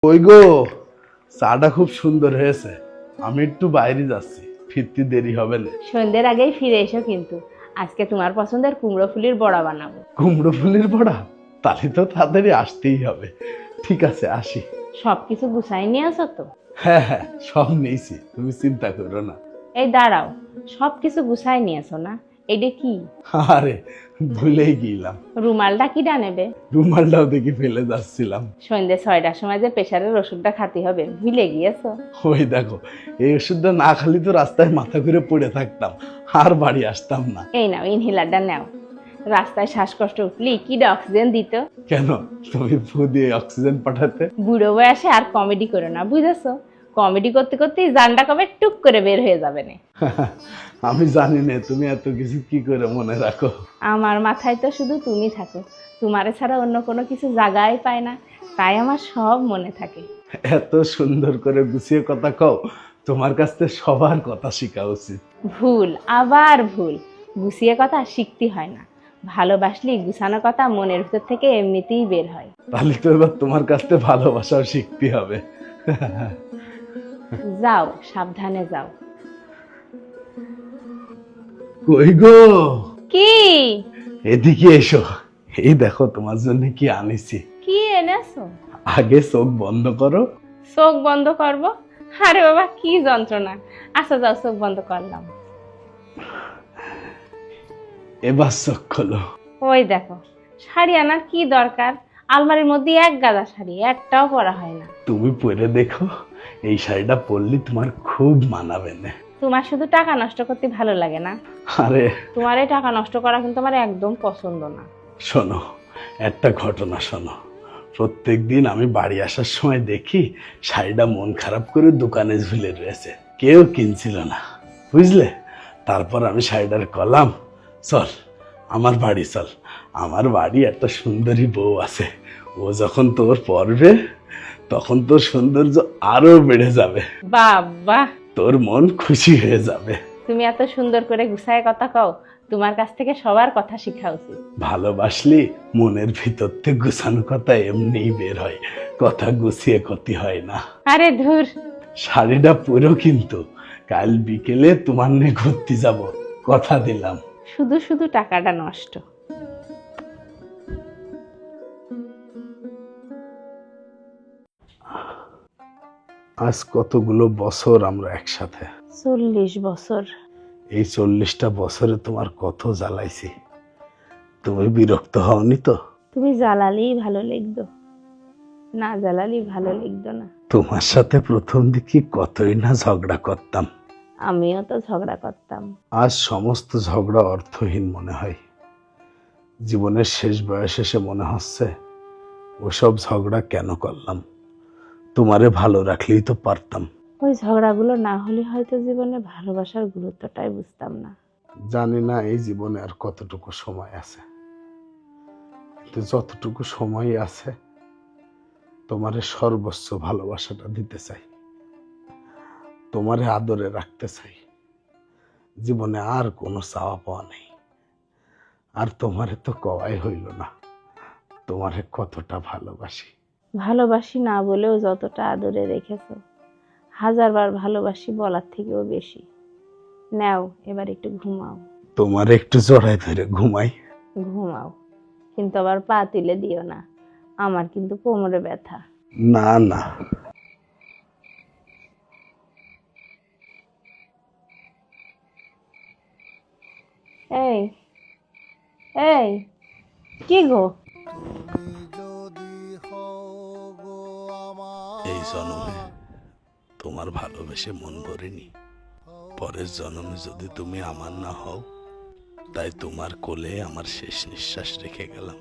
ওই গো, চাটা খুব সুন্দর হয়েছে। আমি একটু বাইরে যাচ্ছি, ফিরতে দেরি হবে না। সন্ধ্যের আগেই ফিরে এসো কিন্তু। আজকে তোমার পছন্দের কুমড়ো ফুলির বড়া বানাবো। কুমড়ো ফুলের বড়া? তাহলে তো তাড়াতাড়ি আসতেই হবে। ঠিক আছে, আসি। সবকিছু গুছাই নিয়ে আসো তো? হ্যাঁ হ্যাঁ, সব নিয়েছি, তুমি চিন্তা করো না। এই দাঁড়াও, সবকিছু গুছাই নিয়ে আসো না? এইটা কি? আরে, ভুলেই গেলাম। রুমালটা কিটা নেবে? রুমালটাও দেখি ফেলে যাচ্ছিলাম। সন্ধ্যে 6টার সময় যে প্রেশারের ওষুধটা খাতে হবে, ভুলে গিয়েছো? ওই দেখো, এই ওষুধটা না খালি তো রাস্তায় মাথা ঘুরে পড়ে থাকতাম, আর বাড়ি আসতাম না। এই নাও, ইনহেলারটা নাও। রাস্তায় শ্বাসকষ্ট উঠলি কিটা অক্সিজেন দিত। কেন, তুমি ফু দিয়ে অক্সিজেন পাঠাতে? বুড়ো বয়সে আর কমেডি করো না, বুঝেছো? কমেডি করতে করতেই জানটা কবে টুক করে বের হয়ে যাবে না। আমি জানি না তুমি এত কিছু কি করে মনে রাখো। আমার মাথায় তো শুধু তুমি থাকো, তোমারে ছাড়া অন্য কোনো কিছু জায়গায় পায় না, তাই আমার সব মনে থাকে। এত সুন্দর করে গুছিয়ে কথা কও, তোমার কাছ থেকে সবার কথা শেখা উচিত। ভুল, আবার ভুল। গুছিয়ে কথা শিখতে হয় না, ভালোবাসলি গুছানো কথা মনের ভিতর থেকে এমনিতেই বের হয়। তাহলে তো এবার তোমার কাছ থেকে ভালোবাসাও শিখতে হবে। যাও, সাবধানে যাও। কই গো, কি? এদিকে এসো। এই দেখো তোমার জন্য কি আনিছি। কি এনেছো? আগে চোখ বন্ধ করো। চোখ বন্ধ করবো? আরে বাবা, কি যন্ত্রণা। আচ্ছা যাও, চোখ বন্ধ করলাম। এবার চোখ খোলো। ওই দেখো, শাড়ি আনার কি দরকার? আলমারির মধ্যে এক গাদা শাড়ি, একটাও পরা হয় না। তুমি পরে দেখো, এই শাড়িটা পরলে তোমার খুব মানাবে না। তোমার শুধু টাকা নষ্ট করতে ভালো লাগে না? আরে তোমার এই টাকা নষ্ট করা কিন্তু আমার একদম পছন্দ না। শোনো, একটা ঘটনা শোনো। প্রত্যেক দিন আমি বাড়ি আসার সময় দেখি শাড়িটা মন খারাপ করে দোকানে ঝুলে রয়েছে, কেউ কিনছিল না, বুঝলে? তারপর আমি শাড়িটার কলাম, চল আমার বাড়ি চল, আমার বাড়ি একটা সুন্দরী বউ আছে, ও যখন তোর পরবে তখন তোর সৌন্দর্য আরো বেড়ে যাবে, বাবা, তোর মন খুশি হয়ে যাবে। তুমি এত সুন্দর করে গুছায় কথা কও, তোমার কাছ থেকে সবার কথা শেখা উচিত। ভালোবাসলি মনের ভিতর থেকে গুছানো কথা এমনিই বের হয়, কথা গুছিয়ে ক্ষতি হয় না। আরে ধুর। শাড়িটা পুরো কিন্তু কাল বিকেলে তোমার নিয়ে ঘুরতে যাব, কথা দিলাম। শুধু শুধু টাকাটা নষ্ট। আজ কতগুলো বছর আমরা একসাথে। 40 বছর। এই 40টা বছরে তোমার কত জ্বালাইছি, তুমি বিরক্ত হওনি তো? তুমি জ্বালালেই ভালো লাগতো, না জ্বালালেই ভালো লাগতো না। তোমার সাথে প্রথম দিকে কতই না ঝগড়া করতাম। আমিও তো ঝগড়া করতাম। আজ সমস্ত ঝগড়া অর্থহীন মনে হয়। জীবনের শেষ বয়সে এসে মনে হচ্ছে ওসব ঝগড়া কেন করলাম, তোমারে ভালো রাখলেই তো পারতাম। ওই ঝগড়াগুলো না হলে হয়তো জীবনে ভালোবাসার গুরুত্বটাই বুঝতাম না। জানি না এই জীবনে আর কতটুকু সময় আছে, কিন্তু যতটুকু সময় আছে তোমারে সর্বোচ্চ ভালোবাসাটা দিতে চাই, তোমারে আদরে রাখতে চাই। জীবনে আর কোনো চাওয়া পাওয়া নেই। আর তোমারে তো কওয়াই হইল না তোমারে কতটা ভালোবাসি। ভালোবাসি না বলেও যতটা আদরে রেখেছো, 1000বার ভালোবাসি বলার থেকেও বেশি। নাও, এবার একটু ঘুমাও। তোমার একটু জড়াই ধরে ঘুমাই। ঘুমাও, কিন্তু আবার পা তুলে দিও না, আমার কিন্তু কোমরে ব্যথা। না না, এই এই, কি গো? এই জন্মে তোমার ভালোবেসে মন ভরেনি, পরের জন্মে যদি তুমি আমার না হও, তাই তোমার কোলে আমার শেষ নিঃশ্বাস রেখে গেলাম।